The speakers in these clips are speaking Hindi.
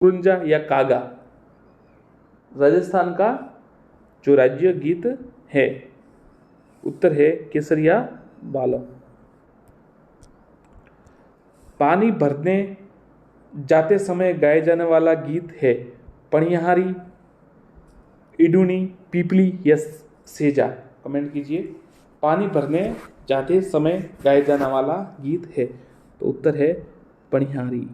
कुंजा या कागा राजस्थान का जो राज्य गीत है? उत्तर है केसरिया बालम। पानी भरने जाते समय गाए जाने वाला गीत है पणिहारी, इडुनी, पीपली या सेजा? कमेंट कीजिए। पानी भरने जाते समय गाए जाने वाला गीत है, तो उत्तर है पणिहारी।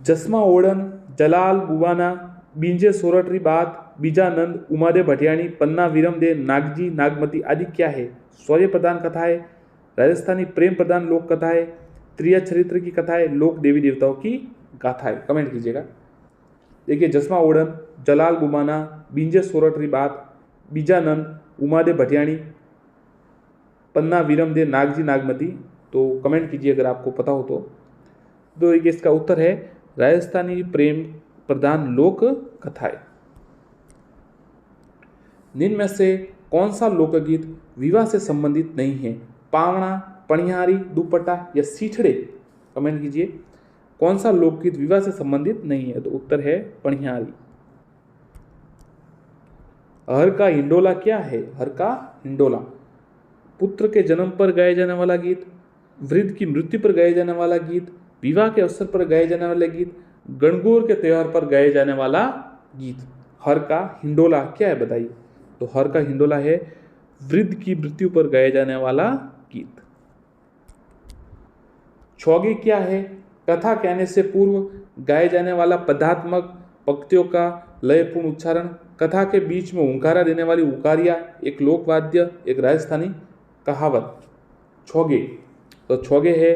जसमा ओढ़न, जलाल बुवाना, बींजे सोरठरी बात, बीजानंद, उमादे भटियाणी, पन्ना वीरम दे, नागजी, नागमती आदि क्या है? शौर्य प्रधान कथा है, राजस्थानी प्रेम प्रधान लोक कथा है, त्रिया चरित्र की कथा है, लोक देवी देवताओं की गाथा है? कमेंट कीजिएगा। देखिए, जसमा ओढ़न, जलाल बुवाना, बींजे सोरठरी बात, बीजानंद, उमादे भटियाणी, पन्ना वीरम दे, नागजी, नागमती। तो कमेंट कीजिए अगर आपको पता हो तो इसका उत्तर है राजस्थानी प्रेम प्रधान लोक कथाएं। निम्न में से कौन सा लोकगीत विवाह से संबंधित नहीं है? पावना, पणिहारी, दुपट्टा या सीछड़े? कमेंट कीजिए। कौन सा लोकगीत विवाह से संबंधित नहीं है? तो उत्तर है पणिहारी। हर का हिंडोला क्या है? हर का हिंडोला पुत्र के जन्म पर गाया जाने वाला गीत, वृद्ध की मृत्यु पर गाया जाने वाला गीत, विवाह के अवसर पर गाए जाने वाला गीत, गणगौर के त्योहार पर गाए जाने वाला गीत। हर का हिंडोला क्या है बताइए? तो हर का हिंडोला है वृद्ध की मृत्यु पर गाए जाने वाला गीत। छौगे क्या है? कथा कहने से पूर्व गाए जाने वाला पदात्मक पंक्तियों का लयपूर्ण उच्चारण, कथा के बीच में हुंकारा देने वाली उकारिया, एक लोकवाद्य, एक राजस्थानी कहावत। छौगे, तो छौगे है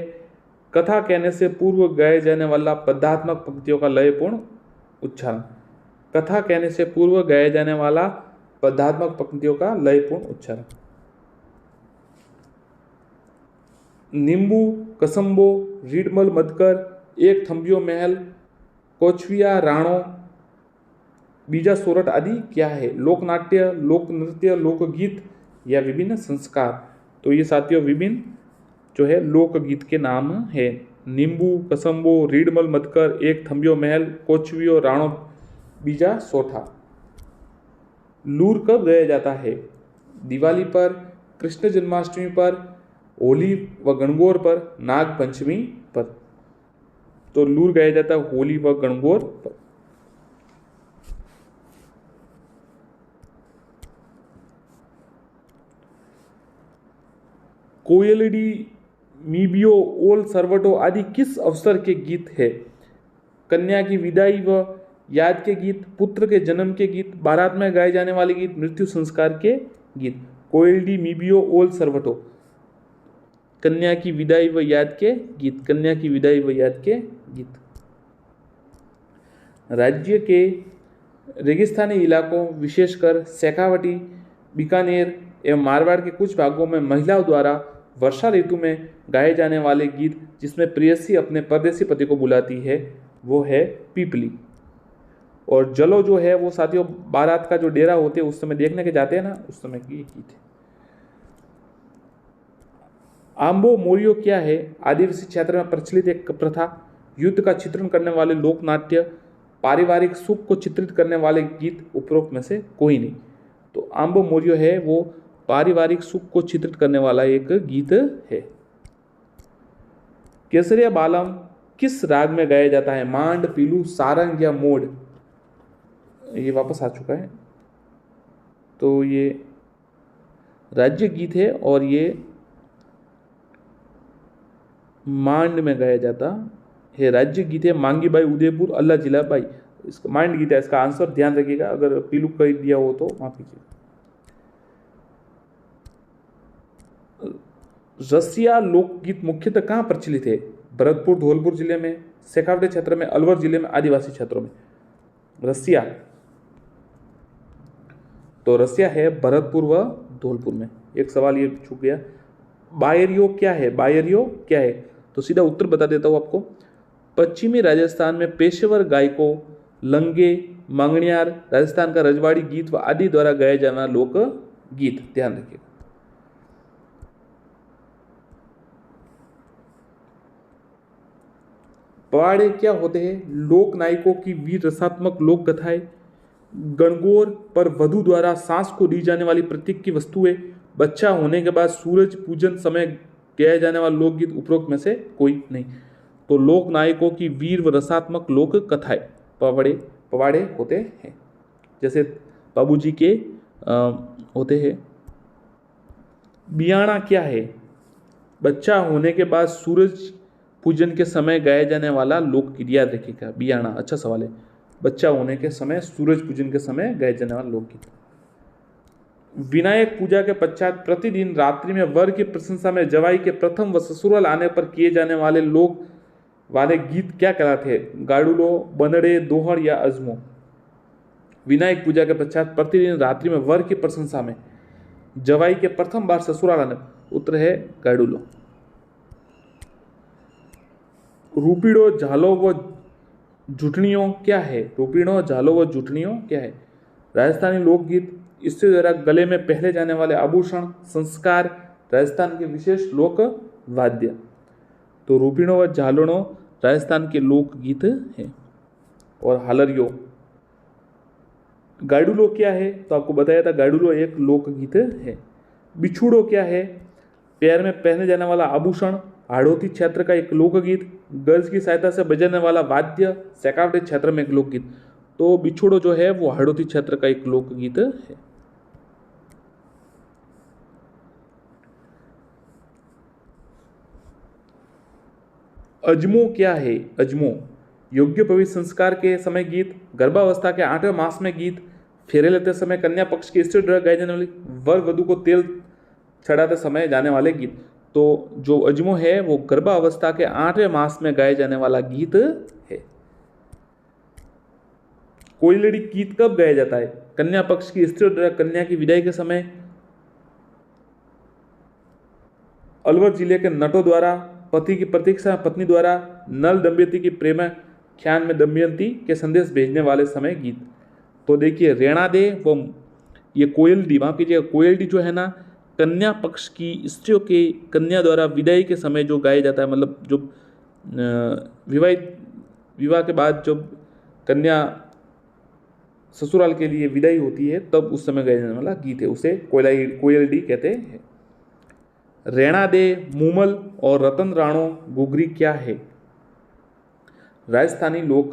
कथा कहने से पूर्व गाए जाने वाला पदात्मक पंक्तियों का लयपूर्ण उच्चारण। कथा कहने से पूर्व गाए जाने वाला पदात्मक पंक्तियों का लयपूर्ण उच्चारण। नींबू, कसम्बो, रीडमल मधकर, एक थंबियो महल, कोचविया राणो, बीजा सोरठ आदि क्या है? लोकनाट्य, लोक नृत्य, लोकगीत या विभिन्न संस्कार? तो ये साथियों विभिन्न जो है लोकगीत के नाम है। नींबू, कसम्बो, रीडमल मधकर, एक थंबियो महल, कोचवियो राणो, बीजा सोठा। लूर कब गाया जाता है? दिवाली पर, कृष्ण जन्माष्टमी पर, होली व गणगौर पर, नाग पंचमी पर। तो लूर गाया जाता है होली व गणगौर पर। कोयलडी, मीबियो, ओल सरवटो आदि किस अवसर के गीत है? कन्या की विदाई व याद के गीत, पुत्र के जन्म के गीत, बारात में गाए जाने वाले गीत, मृत्यु संस्कार के गीत। कोयलडी, मीबियो, ओल सरवटो, कन्या की विदाई व याद के गीत, कन्या की विदाई व याद के गीत। राज्य के रेगिस्तानी इलाकों विशेषकर शेखावटी, बीकानेर एवं मारवाड़ के कुछ भागों में महिलाओं द्वारा वर्षा ऋतु में गाए जाने वाले गीत जिसमें प्रेयसी अपने परदेसी पति को बुलाती है वो है पीपली। और जलो जो है वो साथियों बारात का जो डेरा होते हैं उस समय देखने के जाते हैं ना, उस समय की गीत है। आम्बो मोरियो क्या है? आदिवासी क्षेत्र में प्रचलित एक प्रथा, युद्ध का चित्रण करने वाले लोकनाट्य, पारिवारिक सुख को चित्रित करने वाले गीत, उपरोक्त में से कोई नहीं। तो आम्बो मोरियो है वो पारिवारिक सुख को चित्रित करने वाला एक गीत है। केसरिया बालम किस राग में गाया जाता है? मांड, पीलू, सारंग या मोड? ये वापस आ चुका है। तो ये राज्य गीत है और ये मांड में गाया जाता है। राज्य गीत है मांगी बाई उदयपुर, अल्लाह जिला बाई। इसका मांड गीत है, इसका आंसर ध्यान रखिएगा, अगर पीलू कहीं दिया हो तो माफ कीजिए। रसिया लोकगीत मुख्यतः कहाँ प्रचलित है? भरतपुर, धौलपुर जिले में, शेखावटी क्षेत्र में, अलवर जिले में, आदिवासी क्षेत्रों में। रसिया, तो रसिया है भरतपुर व धौलपुर में। एक सवाल ये छूट गया। बायरियो क्या है? बायरियो क्या है? तो सीधा उत्तर बता देता हूँ आपको। पश्चिमी राजस्थान में पेशेवर गायकों, लंगे, मांगणियार, राजस्थान का रजवाड़ी गीत व आदि द्वारा गाया जाना लोक गीत। ध्यान रखिए। पवाड़े क्या होते हैं? लोक नायकों की वीर रसात्मक लोक कथाएं, गणगौर पर वधु द्वारा सांस को दी जाने वाली प्रतीक की वस्तुएं, बच्चा होने के बाद सूरज पूजन समय गाया जाने वाला लोकगीत, उपरोक्त में से कोई नहीं। तो लोक नायकों की वीर व रसात्मक लोक कथाएं पवाड़े होते हैं। जैसे बाबूजी के होते हैं। बियाणा क्या है? बच्चा होने के बाद सूरज पूजन के समय गाया जाने वाला लोकगीत, याद रखिएगा बियाणा। अच्छा सवाल है। बच्चा होने के समय, सूरज पूजन के समय गाया जाने वाला लोकगीत। विनायक पूजा के पश्चात प्रतिदिन रात्रि में वर की प्रशंसा में जवाई के प्रथम व ससुराल आने पर किए जाने वाले गीत क्या कहलाते हैं? गाडुलो, बनड़े, दोहड़ या अजमो। विनायक पूजा के पश्चात प्रतिदिन रात्रि में वर की प्रशंसा में जवाई के प्रथम बार ससुराल आने, उत्तर है गाडुलो। रूपीड़ो, झालो व जुटनियों क्या है? रूपीड़ो, झालो व जुटनियों क्या है? राजस्थानी लोकगीत, इससे द्वारा गले में पहने जाने वाले आभूषण, संस्कार, राजस्थान के विशेष लोक वाद्य। तो रूपीणो व झालनो राजस्थान के लोकगीत है। और हालरियो, गाडुलो क्या है? तो आपको बताया था गाडुलो एक लोकगीत है। बिछुड़ो क्या है? पैर में पहने जाने वाला आभूषण, हाड़ौती क्षेत्र का एक लोकगीत, गज की सहायता से बजाने वाला वाद्य, सैकावटी क्षेत्र में एक लोकगीत। तो बिछुड़ो जो है वो हाड़ौती क्षेत्र का एक लोकगीत है। अजमो क्या है? अजमो योग्य पवित्र संस्कार के समय गीत, गर्भावस्था के 8वें मास में गीत, फेरे लेते समय कन्या पक्ष की स्त्री द्वारा गाए जाने वाली, वर वधु को तेल चढ़ाते समय जाने वाले गीत। तो जो अजमो है वो गर्भावस्था के 8वें मास में गाए जाने वाला गीत है। कोयलड़ी गीत कब गाया जाता है? कन्या पक्ष की स्त्री द्वारा कन्या की विदाई के समय, अलवर जिले के नटों द्वारा, पति की प्रतीक्षा पत्नी द्वारा, नल दंपति की प्रेम ख्यान में दमयंती के संदेश भेजने वाले समय गीत। तो देखिए रेणा दे वो ये कोयलडी, वहाँ कीजिए कोयलडी जो है ना, कन्या पक्ष की स्त्रियों के कन्या द्वारा विदाई के समय जो गाया जाता है, मतलब जो विवाह के बाद जब कन्या ससुराल के लिए विदाई होती है तब उस समय गाया जाने वाला गीत है, उसे कोयलडी कहते हैं। रेणा दे, मूमल और रतन राणो गुगरी क्या है? राजस्थानी लोक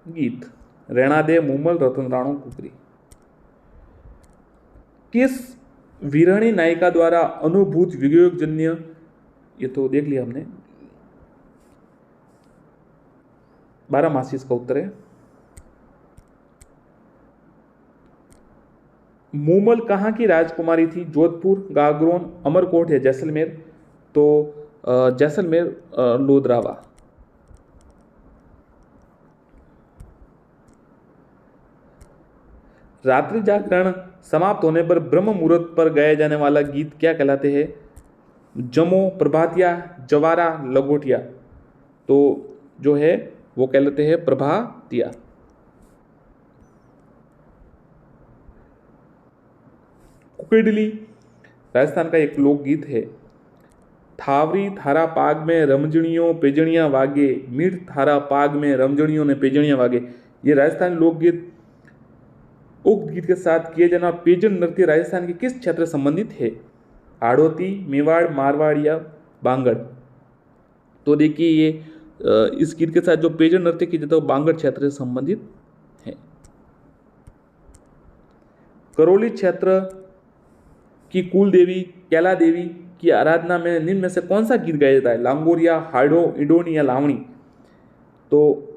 गीत। रेणा दे, मूमल, रतन राणो गुगरी। किस वीरणी नायिका द्वारा अनुभूत वियोगजन्य, ये तो देख लिया हमने, 12 मासी इसका उत्तर है। मूमल कहाँ की राजकुमारी थी? जोधपुर, गागरोन, अमरकोट या जैसलमेर? तो जैसलमेर, लोधरावा। रात्रि जागरण समाप्त होने पर ब्रह्म मुहूर्त पर गाया जाने वाला गीत क्या कहलाते हैं? जमो, प्रभातिया, जवारा, लगोटिया। तो जो है वो कहलाते हैं प्रभातिया। कुकेडली राजस्थान का एक लोकगीत है। थावरी थारा पाग में रमजणियों पेजणियां वागे, मीठ थारा पाग में रमजणियों ने पेजणियां वागे। ये राजस्थानी लोकगीत उक्त गीत के साथ किए जाना पेजन नृत्य राजस्थान के किस क्षेत्र से संबंधित है? हाड़ौती, मेवाड़, मारवाड़ या बांगड़? तो देखिए ये इस गीत के साथ जो पेजन नृत्य किया जाता है वो बांगड़ क्षेत्र से संबंधित है। करौली क्षेत्र की कुल देवी कैला देवी की आराधना में निम्न में से कौन सा गीत गाया जाता है? लांगोरिया, हाड़ो, इडोनी या लावणी? तो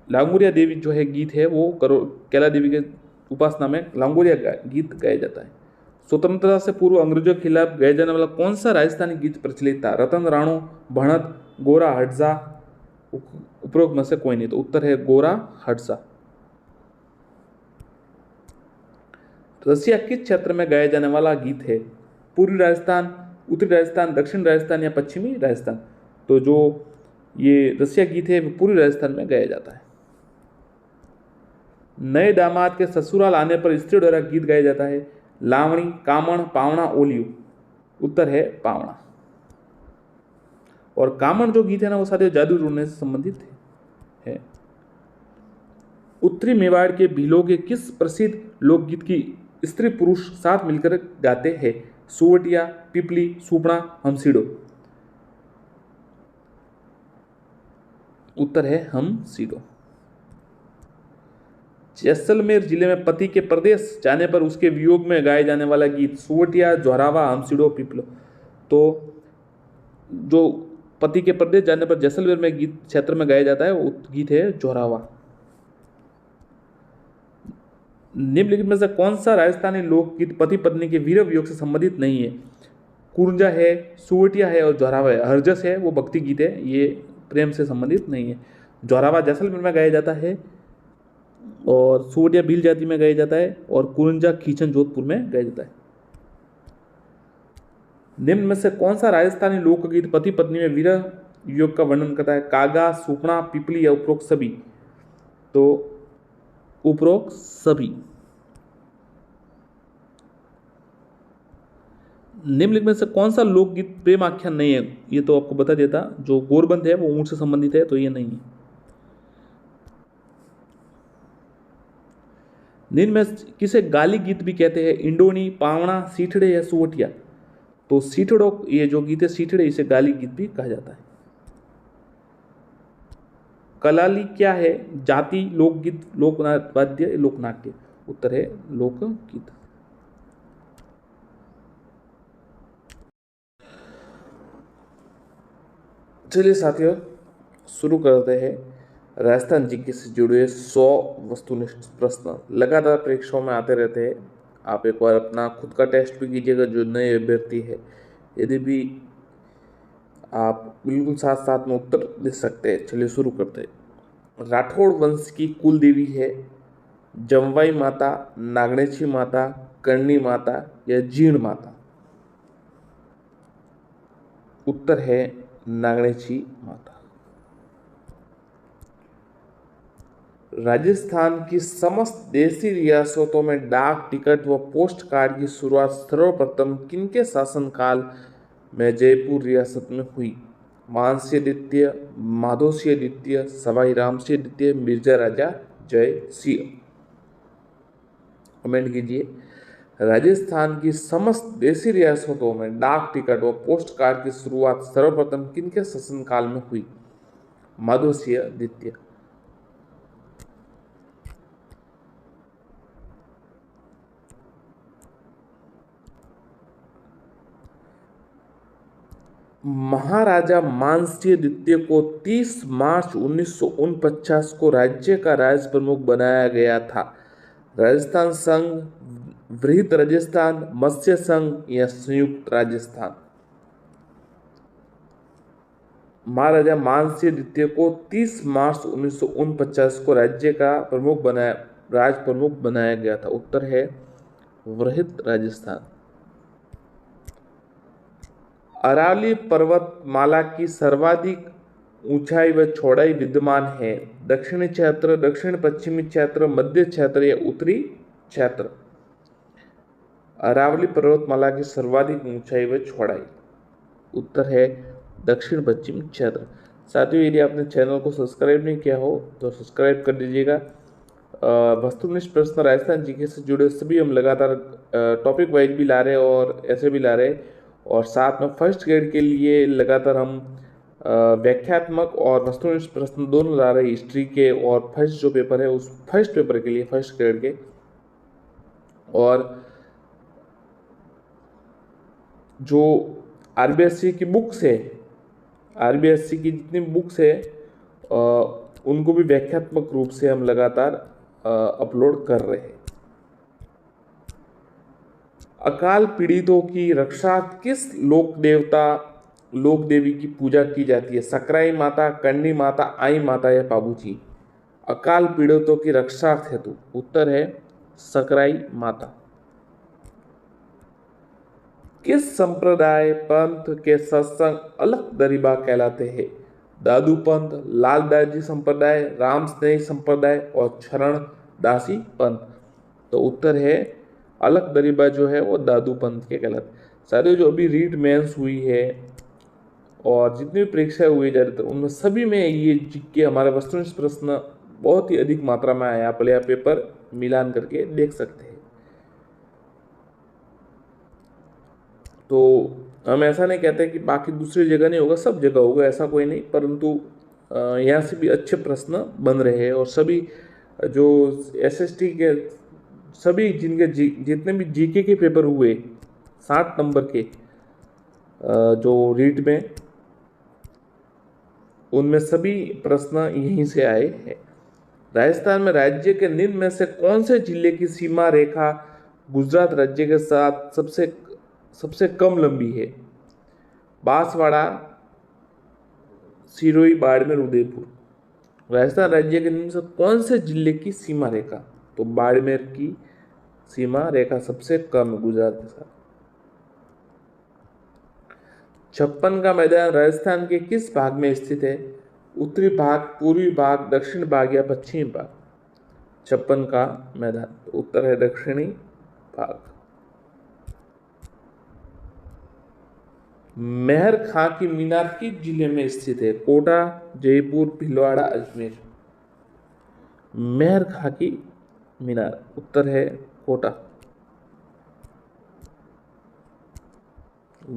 लांगोरिया देवी जो है गीत है वो कैला देवी के उपासना में लांगोरिया गीत गाया जाता है। स्वतंत्रता से पूर्व अंग्रेजों के खिलाफ गाया जाने वाला कौन सा राजस्थानी गीत प्रचलित था? रतन राणो, भणत, गोरा हटजा, उपरोक्त में से कोई नहीं। तो उत्तर है गोरा हटजा। रसिया किस क्षेत्र में गाया जाने वाला गीत है? पूर्वी राजस्थान, उत्तरी राजस्थान, दक्षिण राजस्थान या पश्चिमी राजस्थान? तो जो ये रसिया गीत है वो पूर्वी राजस्थान में गाया जाता है। नए दामाद के ससुराल आने पर स्त्री द्वारा गीत गाया जाता है। लावणी, कामण, पावणा, ओलियू? उत्तर है पावणा। और कामण जो गीत है ना वो सारे जादू ढूंढने से संबंधित है। उत्तरी मेवाड़ के भीलों के किस प्रसिद्ध लोकगीत की स्त्री पुरुष साथ मिलकर गाते हैं? सुवटिया, पिपली, सुपड़ा, हमसीडो। उत्तर है हमसीडो। जैसलमेर जिले में पति के प्रदेश जाने पर उसके वियोग में गाए जाने वाला गीत सुवटिया, जोरावा, हमसीडो, पिपलो। तो जो पति के प्रदेश जाने पर जैसलमेर में गीत क्षेत्र में गाया जाता है वो गीत है जोरावा। निम्नलिखित में से कौन सा राजस्थानी लोकगीत पति पत्नी के वीर वियोग से संबंधित नहीं है? कुरंजा है, सुवटिया है और जोरावा है। हरजस है वो भक्ति गीत है, ये प्रेम से संबंधित नहीं है। जोरावा जैसलमेर में गाया जाता है और सुवटिया भील जाति में गाया जाता है और कुरंजा खींचन जोधपुर में गाया जाता है। निम्न में से कौन सा राजस्थानी लोकगीत पति पत्नी में वीर वियोग का वर्णन करता है? कागा, सुपड़ा, पिपली या उपरोक्त सभी? तो उपरोक्त सभी। निम्नलिखित में से कौन सा लोकगीत प्रेम आख्यान नहीं है? ये तो आपको बता देता, जो गोरबंद है वो ऊंट से संबंधित है, तो ये नहीं है। निम्न में किसे गाली गीत भी कहते हैं? इंडोनी, पावना, सीठड़े या सुवटिया? तो सीठड़ो, ये जो गीत है सीठड़े, इसे गाली गीत भी कहा जाता है। कलाली क्या है? जाति, लोकगीत, लोकवाद्य, लोकनाट्य? उत्तर है लोकगीत। चलिए साथियों, शुरू करते हैं राजस्थान जीके से जुड़े 100 वस्तुनिष्ठ प्रश्न। लगातार परीक्षाओं में आते रहते हैं। आप एक बार अपना खुद का टेस्ट भी कीजिएगा जो नए अभ्यर्थी है। यदि भी आप बिल्कुल साथ साथ में उत्तर दे सकते हैं। चलिए शुरू करते हैं। राठौड़ वंश की कुल देवी है? जमवाई माता, नागणेची माता, कर्णी माता या जीर्ण माता? उत्तर है नागणेची माता। राजस्थान की समस्त देसी रियासतों में डाक टिकट व पोस्ट कार्ड की शुरुआत सर्वप्रथम किनके शासनकाल में जयपुर रियासत में हुई? मानसिंह द्वितीय, माधोसिंह द्वितीय, सवाई रामसिंह द्वितीय, मिर्जा राजा जय सिंह? कमेंट कीजिए। राजस्थान की समस्त देसी रियासतों में डाक टिकट व पोस्ट कार्ड की शुरुआत सर्वप्रथम किनके शासनकाल में हुई? माधोसिंह द्वितीय। महाराजा मानसिंह द्वितीय को 30 मार्च 1949 को राज्य का राज प्रमुख बनाया गया था। राजस्थान संघ, वृहत राजस्थान, मत्स्य संघ या संयुक्त राजस्थान? महाराजा मानसिंह द्वितीय को 30 मार्च 1949 को राज्य का राज प्रमुख बनाया गया था। उत्तर है वृहत राजस्थान। अरावली पर्वतमाला की सर्वाधिक ऊंचाई व चौड़ाई विद्यमान है? दक्षिणी क्षेत्र, दक्षिण पश्चिमी क्षेत्र, मध्य क्षेत्र या उत्तरी क्षेत्र? अरावली पर्वतमाला की सर्वाधिक ऊंचाई व चौड़ाई? उत्तर है दक्षिण पश्चिम क्षेत्र। साथियों, यदि आपने चैनल को सब्सक्राइब नहीं किया हो तो सब्सक्राइब कर दीजिएगा। वस्तुनिष्ठ प्रश्न राजस्थान जीके से जुड़े सभी हम लगातार टॉपिक वाइज भी ला रहे हैं और ऐसे भी ला रहे हैं, और साथ में फर्स्ट ग्रेड के लिए लगातार हम व्याख्यात्मक और वस्तुनिष्ठ प्रश्न दोनों ला रहे हैं हिस्ट्री के, और फर्स्ट जो पेपर है उस फर्स्ट पेपर के लिए, फर्स्ट ग्रेड के। और जो आरबीएससी की बुक्स है, आरबीएससी की जितनी बुक्स है उनको भी व्याख्यात्मक रूप से हम लगातार अपलोड कर रहे हैं। अकाल पीड़ितों की रक्षा किस लोक देवी की पूजा की जाती है? सकराई माता, कर्णी माता, आई माता या पाबूजी? अकाल पीड़ितों की रक्षा हेतु उत्तर है सकराई माता। किस संप्रदाय पंथ के सत्संग अलख दरिबा कहलाते हैं? दादू पंथ, लालदास जी संप्रदाय, राम स्नेही संप्रदाय और शरण दासी पंथ? तो उत्तर है अलख दरिबा जो है वो दादू पंथ के कहलाते। सारे जो अभी रीट मेंस हुई है और जितनी भी परीक्षाएं हुई ज़्यादातर उनमें सभी में ये जीके हमारे वस्तुनिष्ठ प्रश्न बहुत ही अधिक मात्रा में आया। आप यह पेपर मिलान करके देख सकते हैं। तो हम ऐसा नहीं कहते कि बाकी दूसरी जगह नहीं होगा, सब जगह होगा, ऐसा कोई नहीं, परंतु यहाँ से भी अच्छे प्रश्न बन रहे हैं। और सभी जो एसएसटी के सभी जितने भी जीके के पेपर हुए 60 नंबर के जो रीट में, उनमें सभी प्रश्न यहीं से आए हैं। राजस्थान में राज्य के निम्न में से कौन से जिले की सीमा रेखा गुजरात राज्य के साथ सबसे कम लंबी है? बांसवाड़ा, सिरोही, बाड़मेर, उदयपुर। राजस्थान राज्य के निम्न से कौन से जिले की सीमा रेखा? तो बाड़मेर की सीमा रेखा सबसे कम है गुजरात के साथ। 56 का मैदान राजस्थान के किस भाग में स्थित है? उत्तरी भाग, पूर्वी भाग, दक्षिण भाग या पश्चिमी भाग? 56 का मैदान उत्तर है दक्षिणी भाग। मेहर खां की मीनार किस जिले में स्थित है? कोटा, जयपुर, भीलवाड़ा, अजमेर। मेहर खां की मीनार उत्तर है कोटा।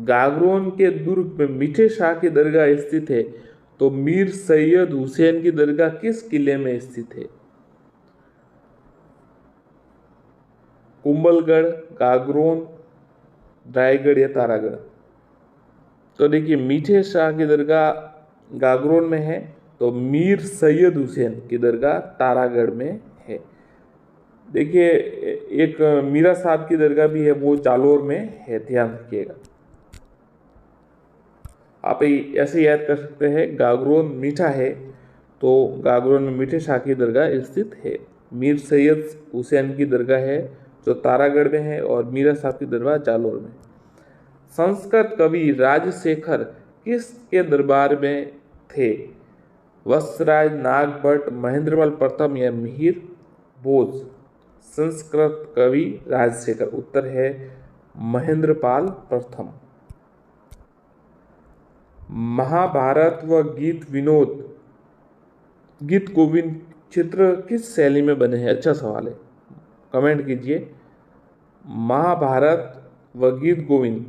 गागरोन के दुर्ग में मीठे शाह की दरगाह स्थित है, तो मीर सैयद हुसैन की दरगाह किस किले में स्थित है? कुंभलगढ़, गागरोन, रायगढ़ या तारागढ़? तो देखिए, मीठे शाह की दरगाह गागरोन में है, तो मीर सैयद हुसैन की दरगाह तारागढ़ में है। देखिए, एक मीरा साहब की दरगाह भी है, वो जालोर में है, ध्यान रखिएगा। आप ऐसे याद कर सकते हैं, गागरोन मीठा है तो गागरोन में मीठे शाह की दरगाह स्थित है। मीर सैयद हुसैन की दरगाह है जो तारागढ़ में है, और मीरा साहब की दरगाह जालोर में। संस्कृत कवि राजशेखर किसके दरबार में थे? वत्सराज, नागभट्ट, महेंद्रपाल प्रथम या मिहिर भोज? संस्कृत कवि राजशेखर उत्तर है महेंद्रपाल प्रथम। महाभारत व गीत गोविंद चित्र किस शैली में बने हैं? अच्छा सवाल है, कमेंट कीजिए। महाभारत व गीत गोविंद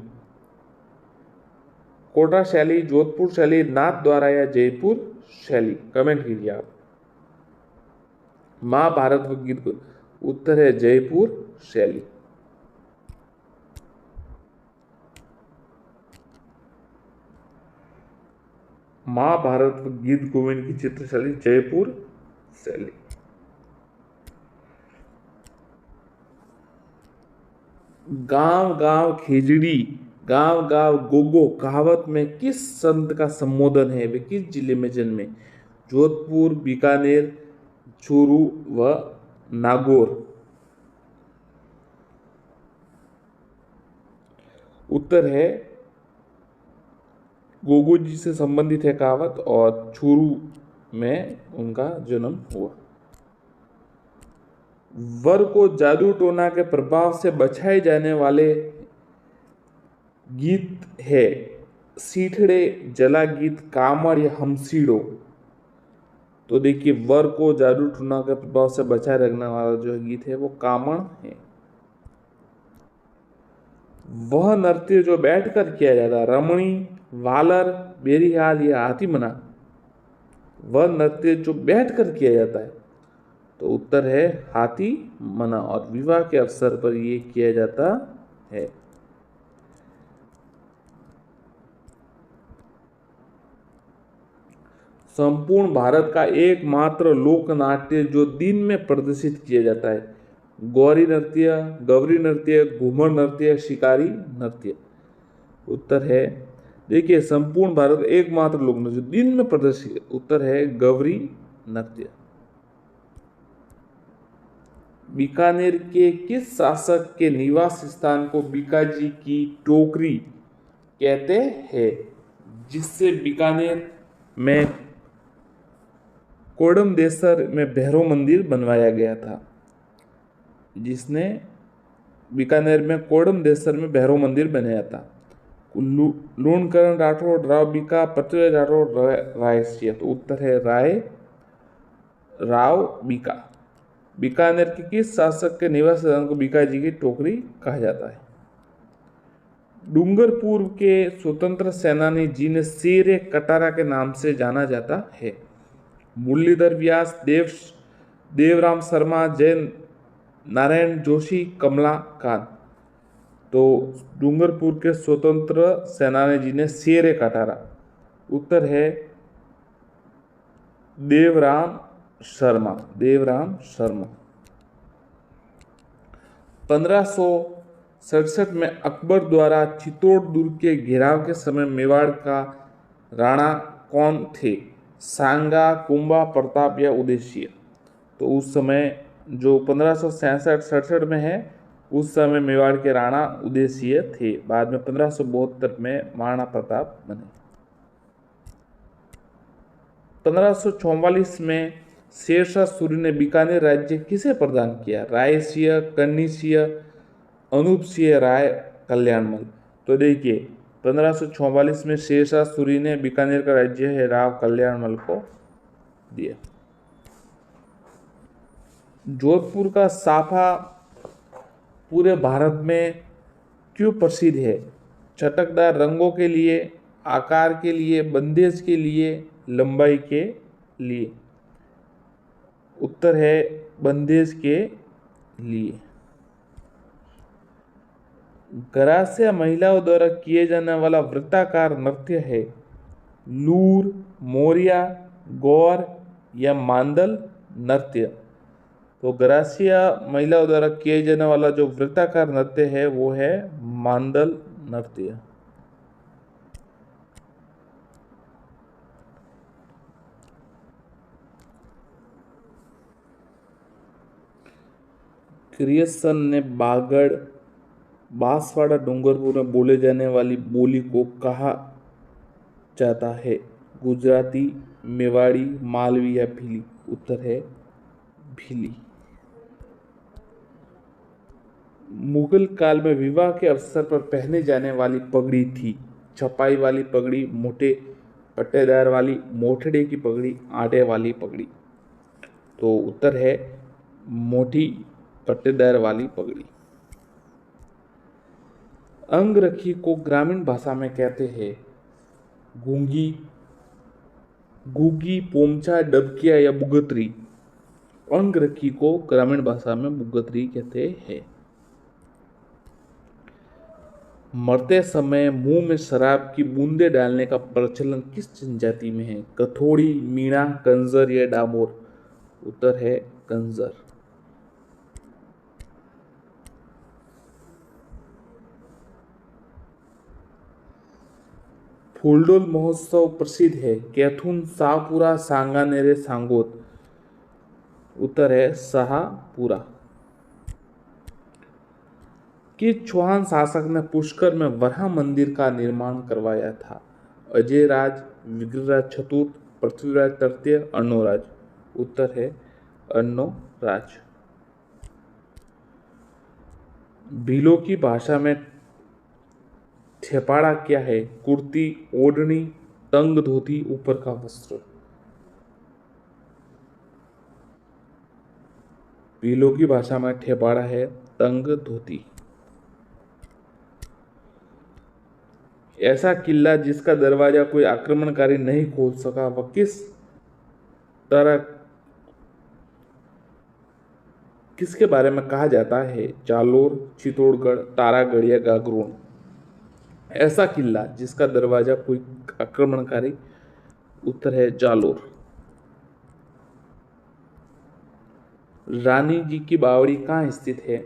कोटा शैली, जोधपुर शैली, नाथ द्वारा या जयपुर शैली? कमेंट कीजिए आप। महाभारत व गीत गोविंद उत्तर है जयपुर शैली। महाभारत व गीत गोविंद की चित्रशैली जयपुर शैली। गांव गांव खिचड़ी, गांव गांव गोगो कहावत में किस संत का संबोधन है? वे किस जिले में जन्मे? जोधपुर, बीकानेर, चूरू व नागौर? उत्तर है गोगो जी से संबंधित है कहावत, और चूरू में उनका जन्म हुआ। वर को जादू टोना के प्रभाव से बचाए जाने वाले गीत है सीठड़े, जला गीत, कामड़ या हमसीड़ो? तो देखिए, वर को जादू टोना के प्रभाव से बचाए रखने वाला जो गीत है वो कामड़ है। वह नृत्य जो बैठकर किया जाता है, रमणी, वालर, बेरिहाल या हाथीमना? वह नृत्य जो बैठकर किया जाता है, तो उत्तर है हाथीमना, और विवाह के अवसर पर यह किया जाता है। संपूर्ण भारत का एकमात्र लोकनाट्य जो दिन में प्रदर्शित किया जाता है? गौरी नृत्य, गौरी नृत्य, घूमर नृत्य, शिकारी नृत्य? उत्तर है, देखिए, संपूर्ण भारत एकमात्र लोक नृत्य जो दिन में प्रदर्शित, उत्तर है गौरी नृत्य। बीकानेर के किस शासक के निवास स्थान को बीकाजी की टोकरी कहते हैं? जिससे बीकानेर में कोडमदेसर में भैरव मंदिर बनवाया गया था। जिसने बीकानेर में कोडमदेसर में भैरव मंदिर बनाया था। लूणकरण राठौड़, राव बीका, पृथ्वीराज राठौड़, रायसिंह। तो उत्तर है राव बीका। बीकानेर के किस शासक के निवास स्थान को बीकाजी की टोकरी कहा जाता है? डूंगरपुर के स्वतंत्र सेनानी जिन्हें शेर ए कटारा के नाम से जाना जाता है? मुरलीधर व्यास, देवराम शर्मा, जैन नारायण जोशी, कमला कान। तो डूंगरपुर के स्वतंत्र सेनानी जिन्हें शेर ए कटारा। उत्तर है देवराम शर्मा। 1567 में अकबर द्वारा चित्तौड़ दुर्ग के घेराव के समय मेवाड़ का राणा कौन थे? सांगा, कुंभा, प्रताप या उदयसिंह। तो उस समय जो 1567 में है, उस समय मेवाड़ के राणा उदयसिंह थे। बाद में 1572 में महाराणा प्रताप बने। 1544 में शेरशाह सूरी ने बीकानेर राज्य किसे प्रदान किया? रायसिंह, कन्नी सिंह, अनूप सिंह राय, कल्याणमल। तो देखिए 1544 में शेरशाह सूरी ने बीकानेर का राज्य है राव कल्याणमल को दिया। जोधपुर का साफा पूरे भारत में क्यों प्रसिद्ध है? चटकदार रंगों के लिए, आकार के लिए, बंदेज के लिए, लंबाई के लिए। उत्तर है बंदेज के लिए। गरासिया महिलाओं द्वारा किए जाने वाला वृत्ताकार नृत्य है लूर, मोरिया, गौर या मांदल नृत्य। तो गरासिया महिलाओं द्वारा किए जाने वाला जो वृत्ताकार नृत्य है वो है मांदल नृत्य। ग्रियर्सन ने बांसवाड़ा डूंगरपुर में बोले जाने वाली बोली को कहा जाता है? गुजराती, मेवाड़ी, मालवी या भीली। उत्तर है भीली। मुगल काल में विवाह के अवसर पर पहने जाने वाली पगड़ी थी छपाई वाली पगड़ी, मोटे पट्टेदार वाली, मोठड़े की पगड़ी, आटे वाली पगड़ी। तो उत्तर है मोटी पट्टेदार वाली पगड़ी। अंगरखी को ग्रामीण भाषा में कहते हैं गूंगी, गुगी, पोमचा, डबकिया या बुगतरी। अंगरखी को ग्रामीण भाषा में बुगतरी कहते हैं। मरते समय मुंह में शराब की बूंदे डालने का प्रचलन किस जनजाति में है? कथोड़ी, मीणा, कंजर या डामोर। उत्तर है कंजर। फूलडोल महोत्सव प्रसिद्ध है कैथून, शाहपुरा, सांगानेर, सांगोद। उत्तर है शाहपुरा। किस चौहान शासक ने पुष्कर में वराह मंदिर का निर्माण करवाया था? अजय राज, विग्रहराज चतुर्थ, पृथ्वीराज तृतीय, अर्णोराज। उत्तर है अर्णोराज। भीलों की भाषा में ठेपाड़ा क्या है? कुर्ती, ओढ़नी, तंग धोती, ऊपर का वस्त्र। भीलों की भाषा में ठेपाड़ा है तंग धोती। ऐसा किला जिसका दरवाजा कोई आक्रमणकारी नहीं खोल सका वह किसके बारे में कहा जाता है? जालोर, चित्तौड़गढ़, तारागढ़ या गागरोन। ऐसा किला जिसका दरवाजा कोई आक्रमणकारी। उत्तर है जालोर। रानी जी की बावड़ी कहाँ स्थित है?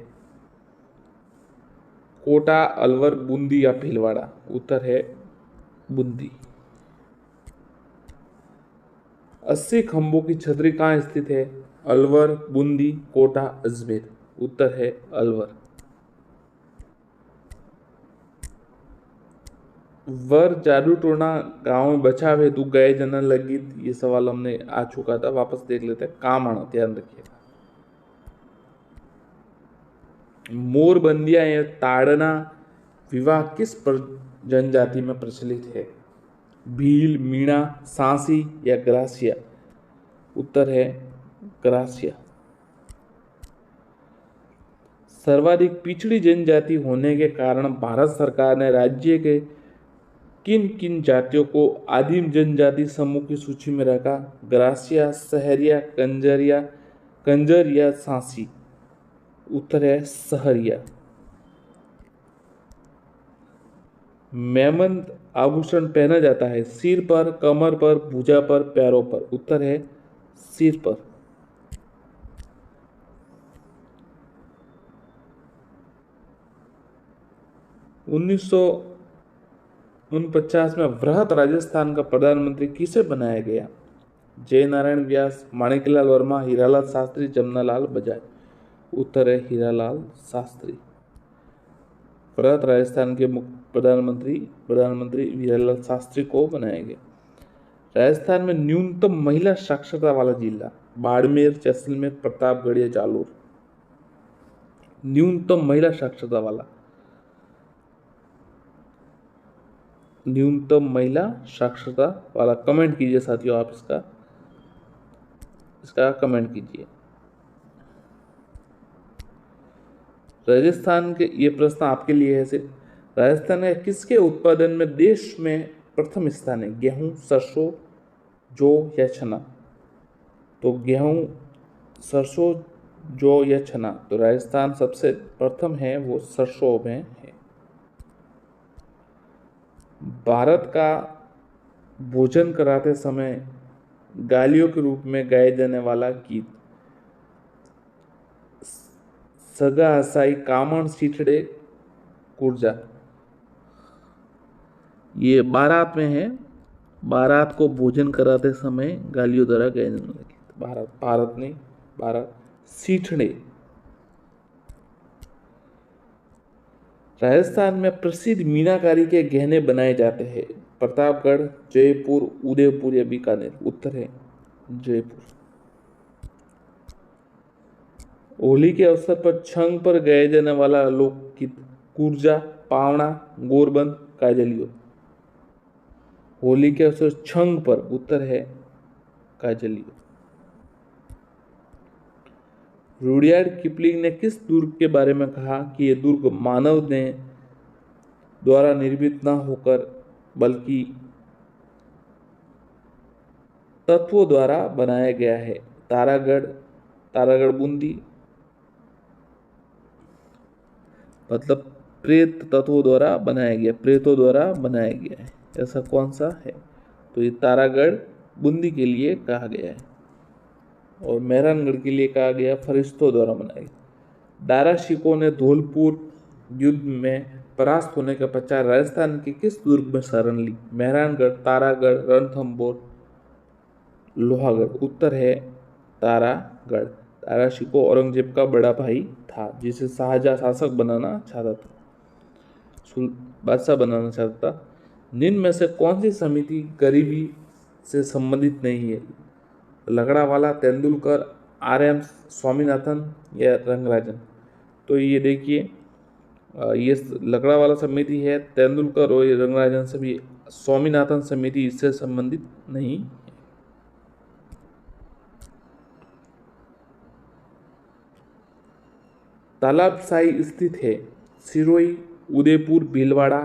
कोटा, अलवर, बूंदी या भीलवाड़ा। उत्तर है बूंदी। 80 खंभों की छतरी कहाँ स्थित है? अलवर, बूंदी, कोटा, अजमेर। उत्तर है अलवर। वर जादू टोना गांव में बचा है तू गए जनन लगी। ये सवाल हमने आ चुका था, वापस देख लेते हैं। काम आना, ध्यान रखिएगा। मोरबंदिया या ताड़ना विवाह किस जनजाति में प्रचलित है? भील, मीणा, सांसी या ग्रासिया? उत्तर है ग्रासिया। सर्वाधिक पिछड़ी जनजाति होने के कारण भारत सरकार ने राज्य के किन किन जातियों को आदिम जनजाति समूह की सूची में रखा? ग्रासिया, सहरिया, कंजर या सांसी? उत्तर है सहरिया। मेमन आभूषण पहना जाता है सिर पर, कमर पर, भुजा पर, पैरों पर? उत्तर है सिर पर। 1949 में वृहत राजस्थान का प्रधानमंत्री किसे बनाया गया? जय नारायण व्यास, माणिकलाल वर्मा, हीरालाल शास्त्री, जमनालाल बजाज? उत्तर है हीरालाल शास्त्री। वृहत राजस्थान के प्रधानमंत्री हीरालाल शास्त्री को बनाया गया। राजस्थान में न्यूनतम महिला साक्षरता वाला जिला? बाड़मेर, जैसलमेर, प्रतापगढ़ या जालोर? न्यूनतम महिला साक्षरता वाला, न्यूनतम महिला साक्षरता वाला। कमेंट कीजिए साथियों, आप इसका कमेंट कीजिए। राजस्थान के ये प्रश्न आपके लिए है सिर्फ। राजस्थान के किसके उत्पादन में देश में प्रथम स्थान है? गेहूं, सरसों, जौ या चना? तो गेहूं, सरसों, जौ या चना? तो राजस्थान सबसे प्रथम है वो सरसों में है। भारत का भोजन कराते समय गालियों के रूप में गाए जाने वाला गीत? सगा हसाई, कामण सीठड़े, कुर्जा? ये बारात में है। बारात को भोजन कराते समय गालियों द्वारा गाए जाने वाला गीत। भारत नहीं, बारात। सीठड़े। राजस्थान में प्रसिद्ध मीनाकारी के गहने बनाए जाते हैं? प्रतापगढ़, जयपुर, उदयपुर या बीकानेर? उत्तर है जयपुर। होली के अवसर पर छंग पर गाया जाने वाला लोकगीत? कुर्जा, पावना, गोरबंद, काजलियो? होली के अवसर छंग पर? उत्तर है काजलियो। रुडयार्ड किपलिंग ने किस दुर्ग के बारे में कहा कि यह दुर्ग मानव ने द्वारा निर्मित न होकर बल्कि तत्वों द्वारा बनाया गया है? तारागढ़ बूंदी? मतलब प्रेत तत्वों द्वारा बनाया गया, प्रेतों द्वारा बनाया गया है, ऐसा कौन सा है? तो ये तारागढ़ बूंदी के लिए कहा गया है। और मेहरानगढ़ के लिए कहा गया फरिश्तों द्वारा बनाया गया। दारा शिकोह ने धौलपुर युद्ध में परास्त होने के पश्चात राजस्थान के किस दुर्ग में शरण ली? मेहरानगढ़, तारागढ़, रणथंभौर, लोहागढ़? उत्तर है तारागढ़। दारा शिकोह औरंगजेब का बड़ा भाई था जिसे शाहजहां शासक बनाना चाहता था, बादशाह बनाना चाहता था। निम्न में से कौन सी समिति गरीबी से संबंधित नहीं है? लगड़ावाला, तेंदुलकर, आर.एम. स्वामीनाथन या रंगराजन? तो ये देखिए, ये लगड़ावाला समिति है, तेंदुलकर और रंगराजन सभी। स्वामीनाथन समिति इससे संबंधित नहीं। तालाबसाई स्थित है? सिरोही, उदयपुर, भीलवाड़ा,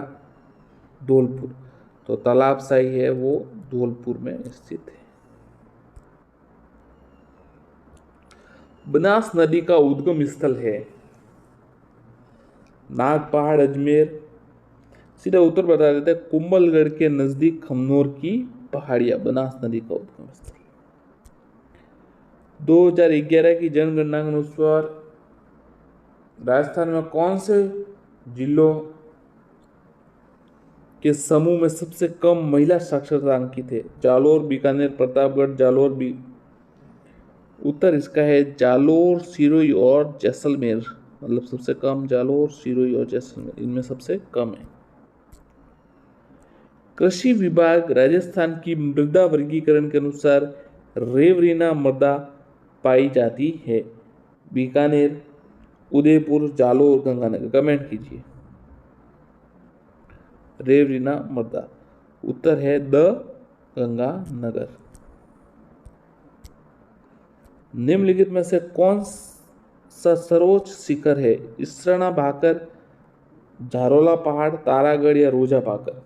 धौलपुर? तो तालाबसाई है वो धौलपुर में स्थित है। बनास नदी का उद्गम स्थल है? नागपहाड़, अजमेर? सीधा उत्तर बता देते हैं, कुंभलगढ़ के नजदीक खमनोर की पहाड़ियां बनास नदी का उद्गम स्थल। 2011 की जनगणना के अनुसार राजस्थान में कौन से जिलों के समूह में सबसे कम महिला साक्षरता अंकित है? जालोर, बीकानेर, प्रतापगढ़, जालोर, उत्तर इसका है जालोर, सिरोही और जैसलमेर। मतलब सबसे कम जालोर, सिरोही और जैसलमेर, इनमें सबसे कम है। कृषि विभाग राजस्थान की मृदा वर्गीकरण के अनुसार रेवरीना मृदा पाई जाती है? बीकानेर, उदयपुर, जालोर, गंगानगर? कमेंट कीजिए। रेवरीना मर्दा। उत्तर है द गंगानगर। निम्नलिखित में से कौन सा सर्वोच्च शिखर है? इसराना भाकर, झारोला पहाड़, तारागढ़ या रोजा भाकर?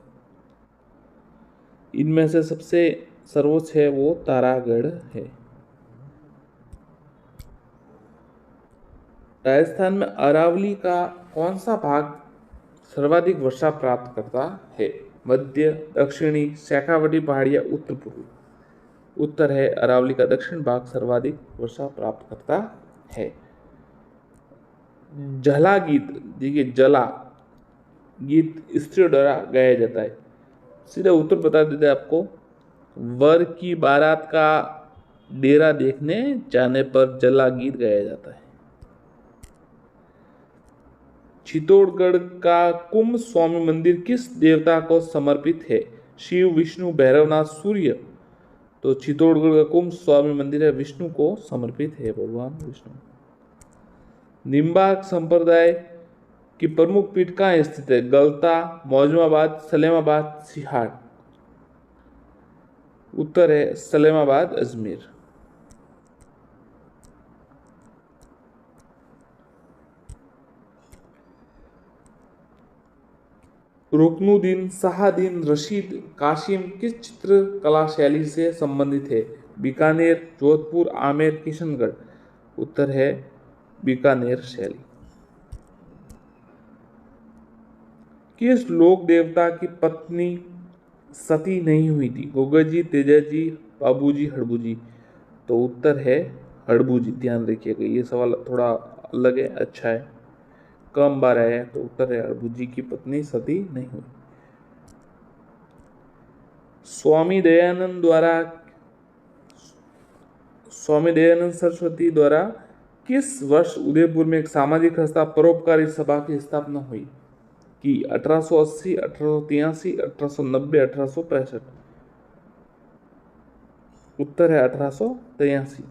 इनमें से सबसे सर्वोच्च है वो तारागढ़ है। राजस्थान में अरावली का कौन सा भाग सर्वाधिक वर्षा प्राप्त करता है? मध्य, दक्षिणी, शेखावटी पहाड़ी या उत्तर पूर्व? उत्तर है अरावली का दक्षिण भाग सर्वाधिक वर्षा प्राप्त करता है। जला गीत, देखिए जला गीत स्त्रियों द्वारा गाया जाता है। सीधा उत्तर बता देते हैं आपको। वर की बारात का डेरा देखने जाने पर जला गीत गाया जाता है। चित्तौड़गढ़ का कुंभ स्वामी मंदिर किस देवता को समर्पित है? शिव, विष्णु, भैरवनाथ, सूर्य? तो चित्तौड़गढ़ का कुंभ स्वामी मंदिर है विष्णु को समर्पित है, भगवान विष्णु। निम्बार्क संप्रदाय की प्रमुख पीठ कहाँ स्थित है? गलता, मौजमाबाद, सलेमाबाद, सिहाट? उत्तर है सलेमाबाद, अजमेर। रुकनुद्दीन शाहदीन रशीद कासिम किस चित्रकला शैली से संबंधित है? बीकानेर, जोधपुर, आमेर, किशनगढ़? उत्तर है बीकानेर शैली। किस लोक देवता की पत्नी सती नहीं हुई थी? गोगजी, तेजाजी, बाबूजी, हड़बूजी? तो उत्तर है हड़बूजी। ध्यान रखिएगा, ये सवाल थोड़ा अलग है, अच्छा है, कम बार आया है। तो उत्तर है हड़बूजी की पत्नी सती नहीं हुई। स्वामी दयानंद सरस्वती द्वारा किस वर्ष उदयपुर में एक सामाजिक संस्था परोपकारी सभा की स्थापना हुई? कि 1880, 1883, 1890, 1865? उत्तर है 1883।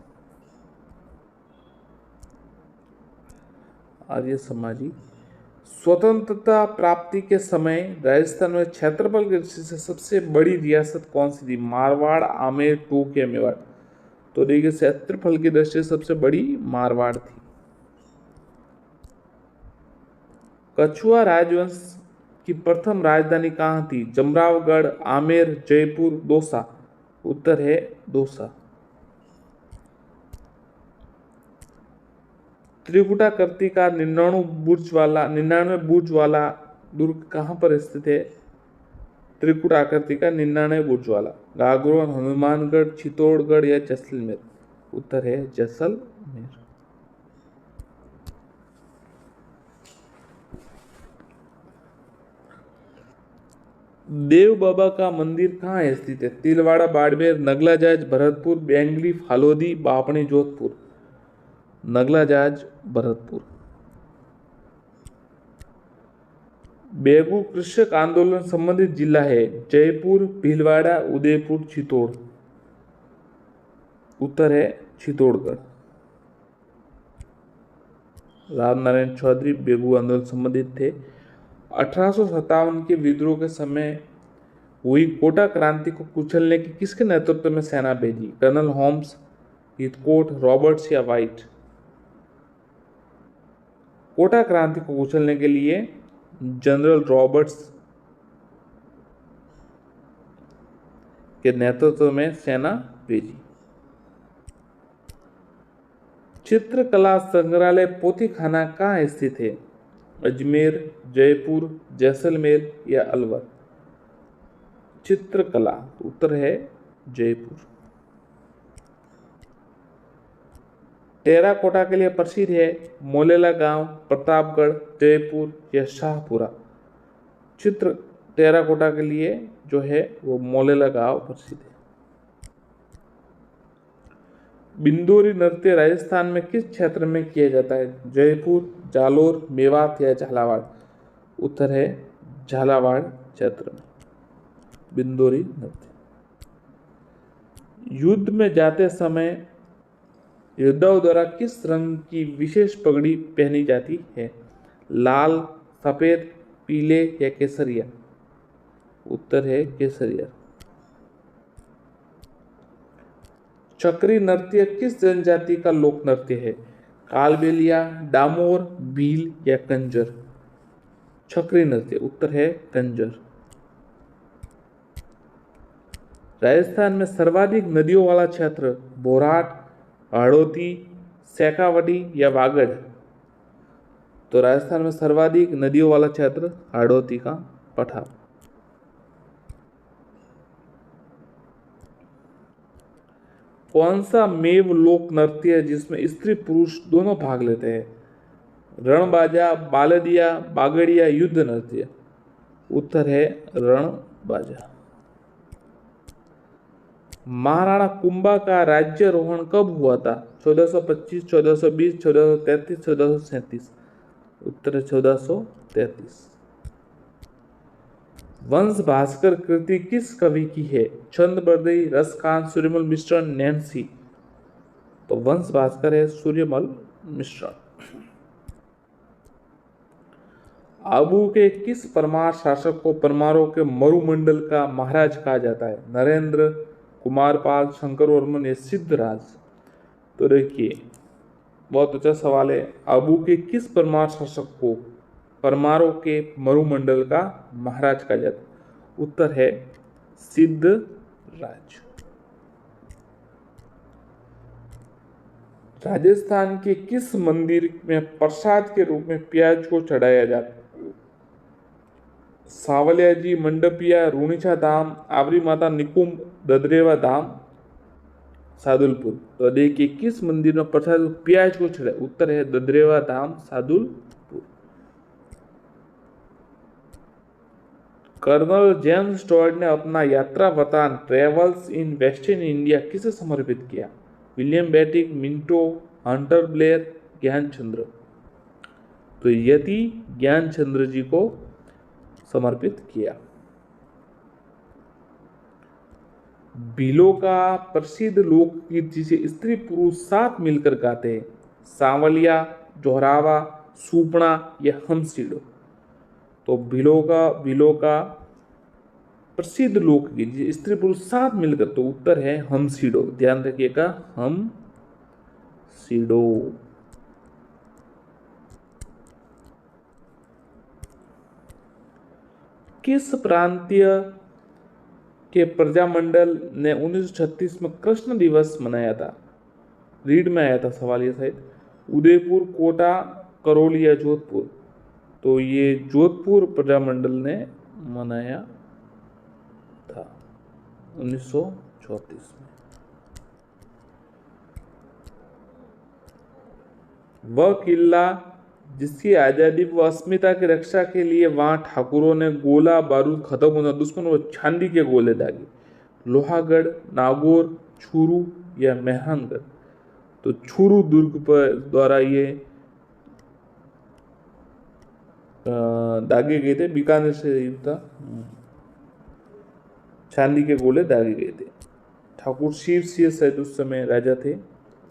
आर्य समाजी। स्वतंत्रता प्राप्ति के समय राजस्थान में क्षेत्रफल की दृष्टि से सबसे बड़ी रियासत कौन सी थी? मारवाड़, आमेर, टूक या मेवाड़? तो देखिए क्षेत्रफल की दृष्टि से सबसे बड़ी मारवाड़ थी। कछुआ राजवंश की प्रथम राजधानी कहाँ थी? जमरावगढ़, आमेर, जयपुर, दौसा? उत्तर है दौसा। त्रिकुटाकृति का 99 बुर्ज वाला दुर्ग कहाँ पर स्थित है? त्रिकुटाकृति का 99 बुर्ज वाला? गागरोन, हनुमानगढ़, चित्तौड़गढ़ या जैसलमेर? उत्तर है जैसलमेर। देव बाबा का मंदिर कहाँ स्थित है? तिलवाड़ा, बाड़मेर, नगलाजाज, भरतपुर, बेंगली, फालोदी, बापणी, जोधपुर? नगलाजाज, भरतपुर। बेगू कृषक आंदोलन संबंधित जिला है? जयपुर, भीलवाड़ा, उदयपुर, चित्तौड़? उत्तर है चित्तौड़गढ़। रामनारायण चौधरी बेगू आंदोलन संबंधित थे। 1857 के विद्रोह के समय हुई कोटा क्रांति को कुचलने की किसके नेतृत्व में सेना भेजी? कर्नल होम्स, हिथकोट, रॉबर्ट्स या वाइट? कोटा क्रांति को कुचलने के लिए जनरल रॉबर्ट्स के नेतृत्व में सेना भेजी। चित्रकला संग्रहालय पोथीखाना कहाँ स्थित है? अजमेर, जयपुर, जैसलमेर या अलवर? चित्रकला, उत्तर है जयपुर। टेराकोटा के लिए प्रसिद्ध है मोलेला गांव, प्रतापगढ़, जयपुर या शाहपुरा? चित्र टेराकोटा के लिए जो है वो मोलेला गांव प्रसिद्ध है। बिंदोरी नृत्य राजस्थान में किस क्षेत्र में किया जाता है? जयपुर, जालोर, मेवात या झालावाड़? उत्तर है झालावाड़ क्षेत्र में बिंदोरी नृत्य। युद्ध में जाते समय योद्धाओं द्वारा किस रंग की विशेष पगड़ी पहनी जाती है? लाल, सफेद, पीले या केसरिया? उत्तर है केसरिया। चक्री नृत्य किस जनजाति का लोक नृत्य है? कालबेलिया, डामोर, भील या कंजर? चक्री नृत्य, उत्तर है कंजर। राजस्थान में सर्वाधिक नदियों वाला क्षेत्र बोराट, हाड़ौती, शेखावटी या वागड़? तो राजस्थान में सर्वाधिक नदियों वाला क्षेत्र हाड़ौती का पठार। कौन सा मेव लोक नृत्य है जिसमें स्त्री पुरुष दोनों भाग लेते हैं? रणबाजा, बालदिया, बागड़िया, युद्ध नृत्य? उत्तर है रणबाजा। महाराणा कुंभा का राज्यारोहण कब हुआ था? 1425, 1420, 1433, 1437? उत्तर है 1433। वंश भास्कर कृति किस कवि की है? छंद बरदई, रसखान, सूर्यमल मिश्रण, नैन्सी? तो वंश भास्कर है सूर्यमल मिश्रण। आबू के किस परमार शासक को परमारों के मरुमंडल का महाराज कहा जाता है? नरेंद्र, कुमारपाल, शंकरवर्मन या सिद्धराज? तो देखिए, बहुत अच्छा सवाल है। आबू के किस परमार शासक को परमारों के मरुमंडल का महाराज कहा जाता है? उत्तर है सिद्धराज। राजस्थान के किस मंदिर में प्रसाद के रूप में प्याज को चढ़ाया जाता है? सावलिया जी, मंडपिया, रूणीचा धाम, आवरी माता निकुंभ, ददरेवा धाम, सादुलपुर? तो देखिए, किस मंदिर में प्रसाद प्याज को चढ़ाया? उत्तर है ददरेवा धाम, सादुलपुर। कर्नल जेम्स टॉड ने अपना यात्रा वृतांत ट्रेवल्स इन वेस्टर्न इंडिया किसे समर्पित किया? William Bentinck, Minto, Hunter Blair, Gyanchandra? तो यति ज्ञानचंद्र जी को समर्पित किया। भीलों का प्रसिद्ध लोकगीत जिसे स्त्री पुरुष साथ मिलकर गाते हैं? सांवलिया, जोहरावा, सूपना या हमसीडो? तो भीलों का प्रसिद्ध लोकगीत जिसे स्त्री पुरुष साथ मिलकर, तो उत्तर है हमसीडो। ध्यान रखिएगा, हमसीडो। किस प्रांतीय के प्रजामंडल ने 1936 में कृष्ण दिवस मनाया था? रीड में आया था सवाल ये शायद। उदयपुर, कोटा, करौली या जोधपुर? तो ये जोधपुर प्रजामंडल ने मनाया था 1934 में। वह किला जिसकी आजादी व अस्मिता की रक्षा के लिए वहां ठाकुरों ने गोला बारूद खत्म होना दुश्मनों व चांदी के गोले दागे? लोहागढ़, नागौर, छुरू या मेहरानगढ़? तो छुरू दुर्ग पर द्वारा ये दागे गए थे। बीकानेर से युद्ध था, चांदी के गोले दागे गए थे। ठाकुर शिव सिंह शायद उस समय राजा थे,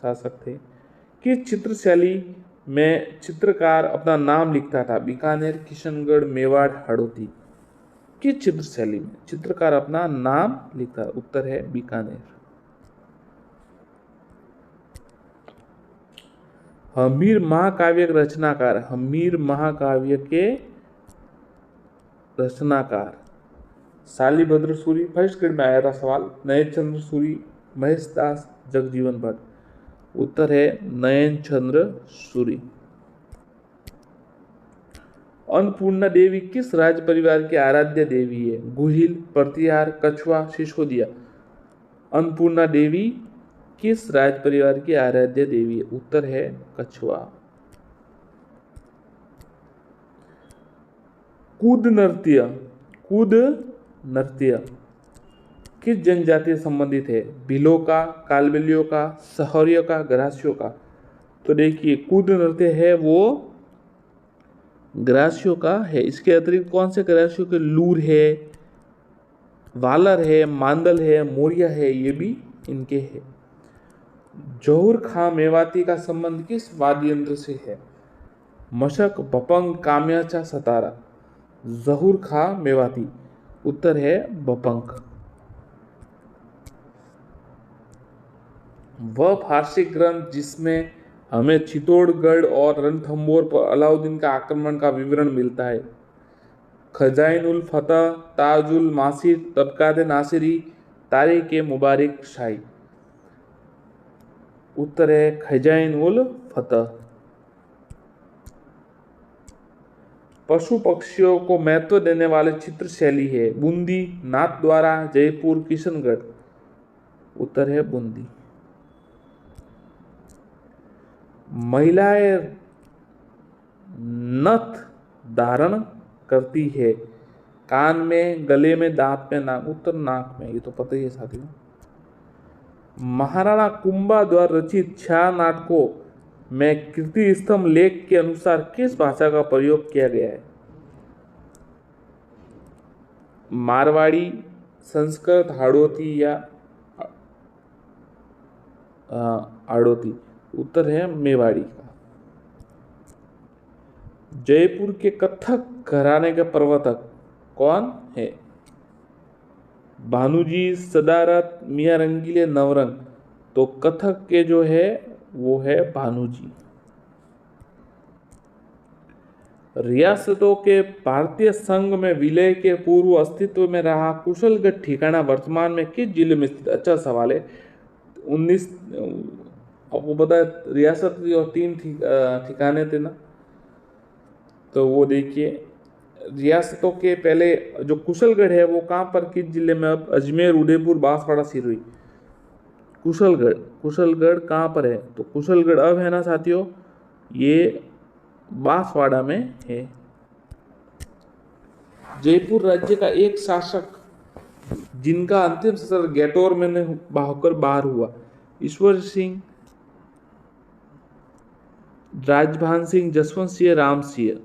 शासक थे। किस चित्रशैली में चित्रकार अपना नाम लिखता था? बीकानेर, किशनगढ़, मेवाड़, हाड़ौती? किस चित्रशैली में चित्रकार अपना नाम लिखता? उत्तर है बीकानेर। हमीर महाकाव्य के रचनाकार? हमीर महाकाव्य के रचनाकार शालिभद्र सूरी? फर्स्ट ग्रेड में आया था सवाल। नयन चंद्र सूरी, महेश दास, जगजीवन भट्ट? उत्तर है नयन चंद्र सूरी। अन्नपूर्णा देवी किस राज परिवार की आराध्य देवी है? गुहिल, प्रतिहार, कछुआ, सिसोदिया? अन्नपूर्णा देवी किस राज परिवार की आराध्य देवी है? उत्तर है कछुआ। कूद नृत्य किस जनजाति से संबंधित है? भीलों का, कालबेलियों का, सहरियों का, ग्रासियों का? तो देखिए, कूद नृत्य है वो ग्रासियों का है। इसके अतिरिक्त कौन से ग्रासियों के? लूर है, वालर है, मांदल है, मोरिया है, ये भी इनके है। जौहर खां मेवाती का संबंध किस वाद्य यंत्र से है? मशक, भपंग, काम्याचा, सतारा? जहूर खां मेवाती उत्तर है बपंक। वह फारसी ग्रंथ जिसमें हमें चित्तौड़गढ़ और रणथंभौर पर अलाउद्दीन का आक्रमण का विवरण मिलता है। खजाइन उल फतह, ताजुल मासिर, तबकात नासिरी, तारीख मुबारक शाही। उत्तर है खजाइन उल फतह। पशु पक्षियों को महत्व देने वाले चित्र शैली है बूंदी, नाथद्वारा, जयपुर, किशनगढ़। उत्तर है बूंदी। महिलाएं नथ धारण करती है कान में, गले में, दांत में, नाक। उत्तर नाक में, ये तो पता ही है साथियों। महाराणा कुंभा द्वारा रचित 6 नाटकों में कीर्ति स्तंभ लेख के अनुसार किस भाषा का प्रयोग किया गया है? मारवाड़ी, संस्कृत, हाड़ौती या हाड़ौती। उत्तर है मेवाड़ी का। जयपुर के कथक घराने के प्रवर्तक कौन है? भानुजी, सदारत, मियां रंगीले, नवरंग। तो कथक के जो है वो है भानुजी। रियासतों के भारतीय संघ में विलय के पूर्व अस्तित्व में रहा कुशलगढ़ ठिकाना वर्तमान में किस जिले में स्थित? अच्छा सवाल है। 19 आपको पता है रियासत थी और 3 ठिकाने थे ना, तो वो देखिए रियासतों के पहले जो कुशलगढ़ है वो कहाँ पर किस जिले में? अब अजमेर, उदयपुर, बांसवाड़ा, सिरोही। कुशलगढ़ कहाँ पर है? तो कुशलगढ़ अब है ना साथियों, ये बांसवाड़ा में है। जयपुर राज्य का एक शासक जिनका अंतिम संस्कार गैटोर में होकर बाहर हुआ, ईश्वर सिंह, राजभान सिंह, जसवंत सिंह, राम सिंह।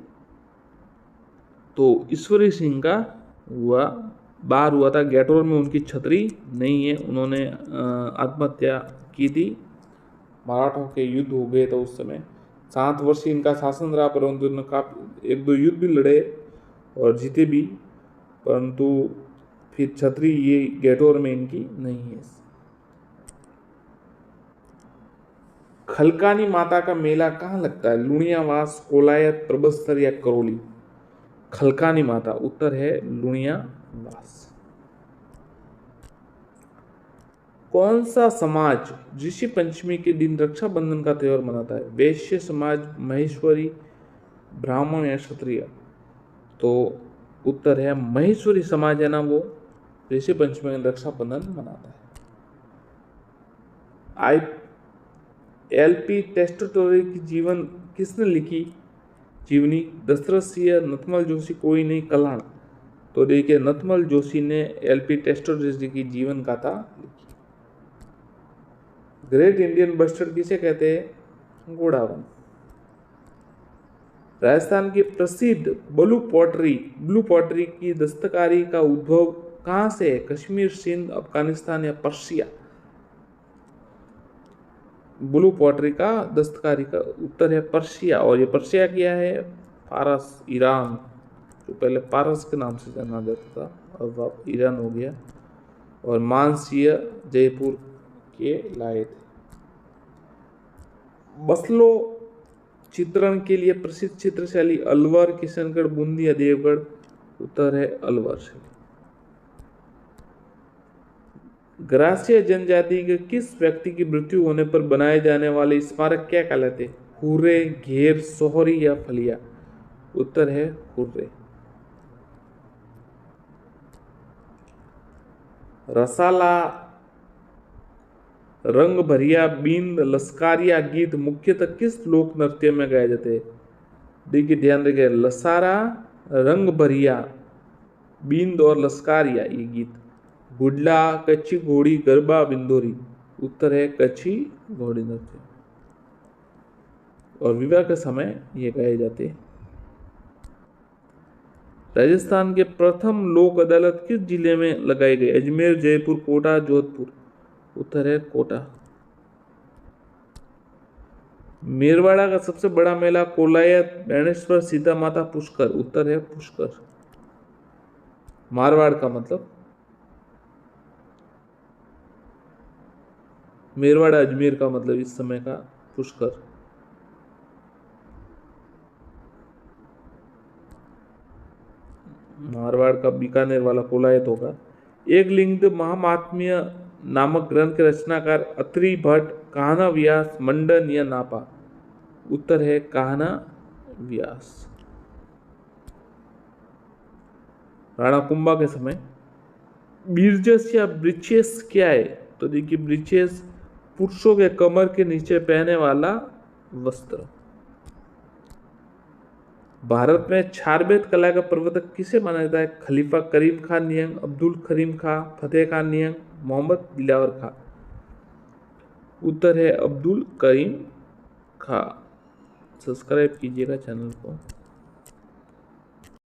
तो ईश्वरी सिंह का बाहर हुआ था गैटोर में, उनकी छतरी नहीं है, उन्होंने आत्महत्या की थी। मराठों के युद्ध हो गए तो उस समय 7 वर्ष इनका शासन रहा, परंतु इन्होंने काफी 1-2 युद्ध भी लड़े और जीते भी, परंतु फिर छतरी ये गैटोर में इनकी नहीं है। खलकानी माता का मेला कहाँ लगता है? लुणियावास, कोलायत, प्रबस्तर या करौली। खलकानी माता। उत्तर है लुणियावास। कौन सा समाज ऋषि पंचमी के दिन रक्षाबंधन का त्योहार मनाता है? वैश्य समाज, महेश्वरी, ब्राह्मण या क्षत्रिय। तो उत्तर है महेश्वरी समाज है ना, वो ऋषि पंचमी में रक्षाबंधन मनाता है। LP टेस्टोटोरी की जीवन किसने लिखी? जीवनी। दशरथ सिंह, नथमल जोशी, कोई नहीं, कल्हाण। तो देखिए नथमल जोशी ने LP टेस्टोटोरी की जीवन गाथा लिखी। ग्रेट इंडियन बस्टर्ड किसे कहते हैं? गोडावन। राजस्थान की प्रसिद्ध ब्लू पॉटरी की दस्तकारी का उद्भव कहां से है? कश्मीर, सिंध, अफगानिस्तान या पर्शिया। ब्लू पॉटरी का दस्तकारी का उत्तर है पर्शिया। और ये पर्शिया क्या है? फारस, ईरान, जो पहले पारस के नाम से जाना जाता था, अब ईरान हो गया। और मानसिंह जयपुर के लाए थे। बसलो चित्रण के लिए प्रसिद्ध चित्रशैली अलवर, किशनगढ़, बूंदी या देवगढ़। उत्तर है अलवर शैली। ग्रासीय जनजाति के किस व्यक्ति की मृत्यु होने पर बनाए जाने वाले स्मारक क्या कहलाते? हुर्रे, घेर, सोहरी या फलिया। उत्तर है हुर्रे। रसाला, रंग भरिया, बींद, लस्कारिया गीत मुख्यतः किस लोक नृत्य में गाए जाते हैं? देखिए ध्यान रखिए, लसारा, रंग भरिया, बींद और लस्कारिया ये गीत। गुडला, कच्ची घोड़ी, गरबा, बिंदोरी। उत्तर है कच्ची घोड़ी नृत्य। और विवाह के समय ये गाए जाते हैं। राजस्थान के प्रथम लोक अदालत किस जिले में लगाई गई? अजमेर, जयपुर, कोटा, जोधपुर। उत्तर है कोटा। मेरवाड़ा का सबसे बड़ा मेला कोलायत, बेणेश्वर, सीता माता, पुष्कर। उत्तर है पुष्कर। मारवाड़ का मतलब मेरवाड़ अजमेर का मतलब इस समय का पुष्कर। मारवाड़ का बीकानेर वाला कोलायत होगा। एक लिंग महामात्म्य नामक ग्रंथ के रचनाकार अत्रि भट्ट, कान्हा व्यास, मंडन या नापा। उत्तर है कान्हा व्यास। राणा कुंभा के समय बीरजस या ब्रिचेस क्या है? तो देखिए ब्रिचेस पुरुषों के कमर के नीचे पहने वाला वस्त्र। भारत में छारबेत कला का प्रवर्तक किसे माना जाता है? खलीफा करीम खान नियंग, अब्दुल करीम खां, फतेह खान नियंग, मोहम्मद दिलावर खां। उत्तर है अब्दुल करीम खां। सब्सक्राइब कीजिएगा चैनल को।